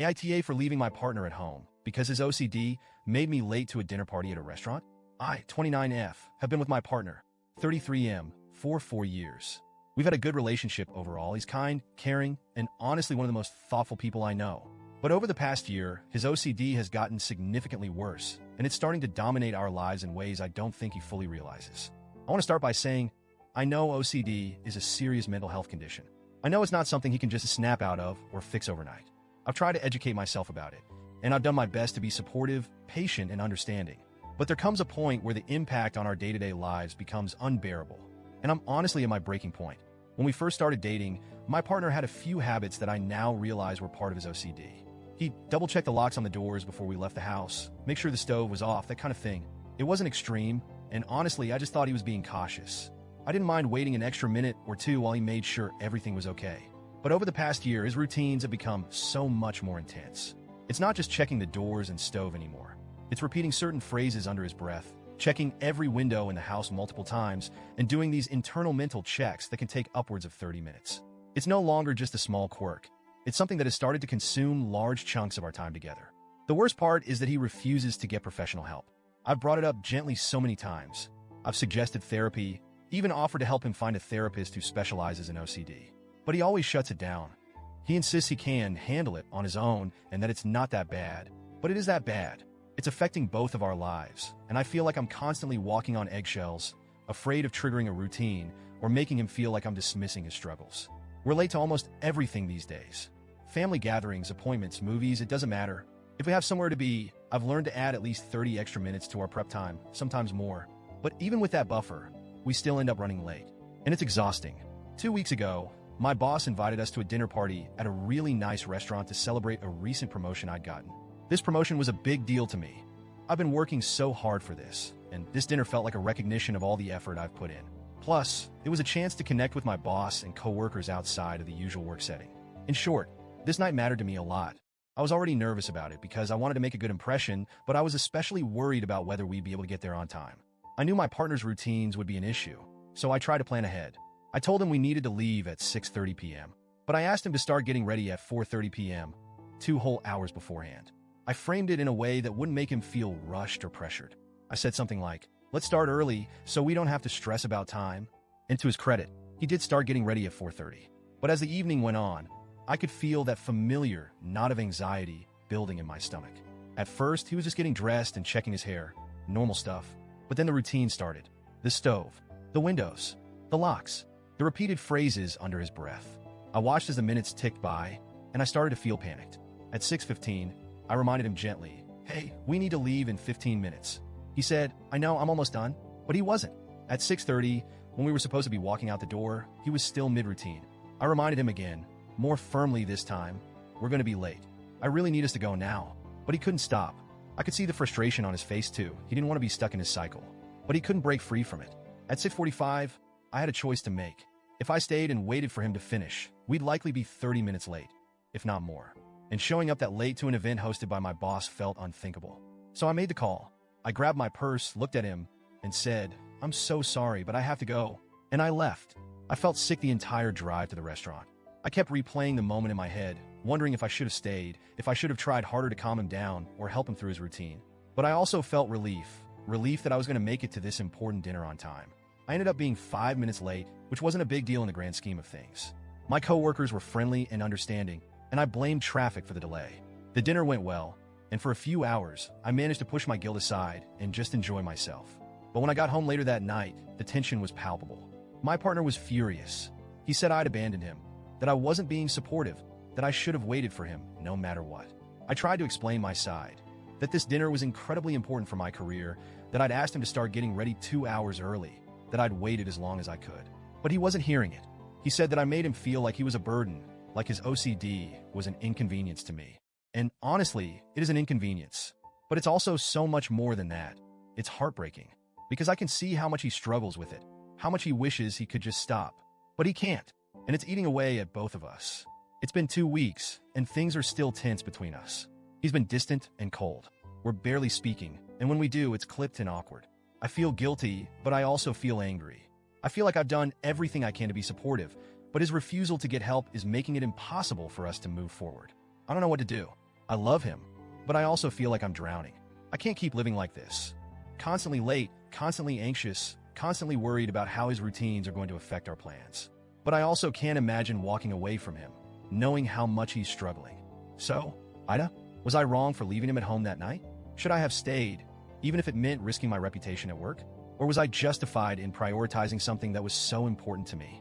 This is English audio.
AITA for leaving my partner at home because his OCD made me late to a dinner party at a restaurant. I, 29F, have been with my partner, 33M, for 4 years. We've had a good relationship overall. He's kind, caring, and honestly one of the most thoughtful people I know. But over the past year, his OCD has gotten significantly worse, and it's starting to dominate our lives in ways I don't think he fully realizes. I want to start by saying, I know OCD is a serious mental health condition. I know it's not something he can just snap out of or fix overnight. I've tried to educate myself about it, and I've done my best to be supportive, patient, and understanding. But there comes a point where the impact on our day-to-day lives becomes unbearable, and I'm honestly at my breaking point. When we first started dating, my partner had a few habits that I now realize were part of his OCD. He'd double-check the locks on the doors before we left the house, make sure the stove was off, that kind of thing. It wasn't extreme, and honestly, I just thought he was being cautious. I didn't mind waiting an extra minute or two while he made sure everything was okay. But over the past year, his routines have become so much more intense. It's not just checking the doors and stove anymore. It's repeating certain phrases under his breath, checking every window in the house multiple times, and doing these internal mental checks that can take upwards of 30 minutes. It's no longer just a small quirk. It's something that has started to consume large chunks of our time together. The worst part is that he refuses to get professional help. I've brought it up gently so many times. I've suggested therapy, even offered to help him find a therapist who specializes in OCD. But he always shuts it down. He insists he can handle it on his own and that it's not that bad. But it is that bad. It's affecting both of our lives, and I feel like I'm constantly walking on eggshells, afraid of triggering a routine or making him feel like I'm dismissing his struggles. We're late to almost everything these days. Family gatherings, appointments, movies, it doesn't matter. If we have somewhere to be, I've learned to add at least 30 extra minutes to our prep time, sometimes more. But even with that buffer, we still end up running late. And it's exhausting. 2 weeks ago, my boss invited us to a dinner party at a really nice restaurant to celebrate a recent promotion I'd gotten. This promotion was a big deal to me. I've been working so hard for this, and this dinner felt like a recognition of all the effort I've put in. Plus, it was a chance to connect with my boss and coworkers outside of the usual work setting. In short, this night mattered to me a lot. I was already nervous about it because I wanted to make a good impression, but I was especially worried about whether we'd be able to get there on time. I knew my partner's routines would be an issue, so I tried to plan ahead. I told him we needed to leave at 6:30 p.m., but I asked him to start getting ready at 4:30 p.m., 2 whole hours beforehand. I framed it in a way that wouldn't make him feel rushed or pressured. I said something like, let's start early so we don't have to stress about time. And to his credit, he did start getting ready at 4:30. But as the evening went on, I could feel that familiar knot of anxiety building in my stomach. At first, he was just getting dressed and checking his hair, normal stuff. But then the routine started. The stove, the windows, the locks, the repeated phrases under his breath. I watched as the minutes ticked by, and I started to feel panicked. At 6:15, I reminded him gently, hey, we need to leave in 15 minutes. He said, I know, I'm almost done. But he wasn't. At 6:30, when we were supposed to be walking out the door, he was still mid-routine. I reminded him again, more firmly this time, we're going to be late. I really need us to go now. But he couldn't stop. I could see the frustration on his face too. He didn't want to be stuck in his cycle. But he couldn't break free from it. At 6:45, I had a choice to make. If I stayed and waited for him to finish, we'd likely be 30 minutes late, if not more. And showing up that late to an event hosted by my boss felt unthinkable. So I made the call. I grabbed my purse, looked at him, and said, I'm so sorry, but I have to go. And I left. I felt sick the entire drive to the restaurant. I kept replaying the moment in my head, wondering if I should have stayed, if I should have tried harder to calm him down or help him through his routine. But I also felt relief that I was going to make it to this important dinner on time. I ended up being 5 minutes late, which wasn't a big deal in the grand scheme of things. My coworkers were friendly and understanding, and I blamed traffic for the delay. The dinner went well, and for a few hours, I managed to push my guilt aside and just enjoy myself. But when I got home later that night, the tension was palpable. My partner was furious. He said I'd abandoned him, that I wasn't being supportive, that I should have waited for him no matter what. I tried to explain my side, that this dinner was incredibly important for my career, that I'd asked him to start getting ready 2 hours early, that I'd waited as long as I could. But he wasn't hearing it. He said that I made him feel like he was a burden, like his OCD was an inconvenience to me. And honestly, it is an inconvenience. But it's also so much more than that. It's heartbreaking, because I can see how much he struggles with it, how much he wishes he could just stop. But he can't, and it's eating away at both of us. It's been 2 weeks, and things are still tense between us. He's been distant and cold. We're barely speaking, and when we do, it's clipped and awkward. I feel guilty, but I also feel angry. I feel like I've done everything I can to be supportive, but his refusal to get help is making it impossible for us to move forward. I don't know what to do. I love him, but I also feel like I'm drowning. I can't keep living like this. Constantly late, constantly anxious, constantly worried about how his routines are going to affect our plans. But I also can't imagine walking away from him, knowing how much he's struggling. So, Ida, was I wrong for leaving him at home that night? Should I have stayed, even if it meant risking my reputation at work? Or was I justified in prioritizing something that was so important to me?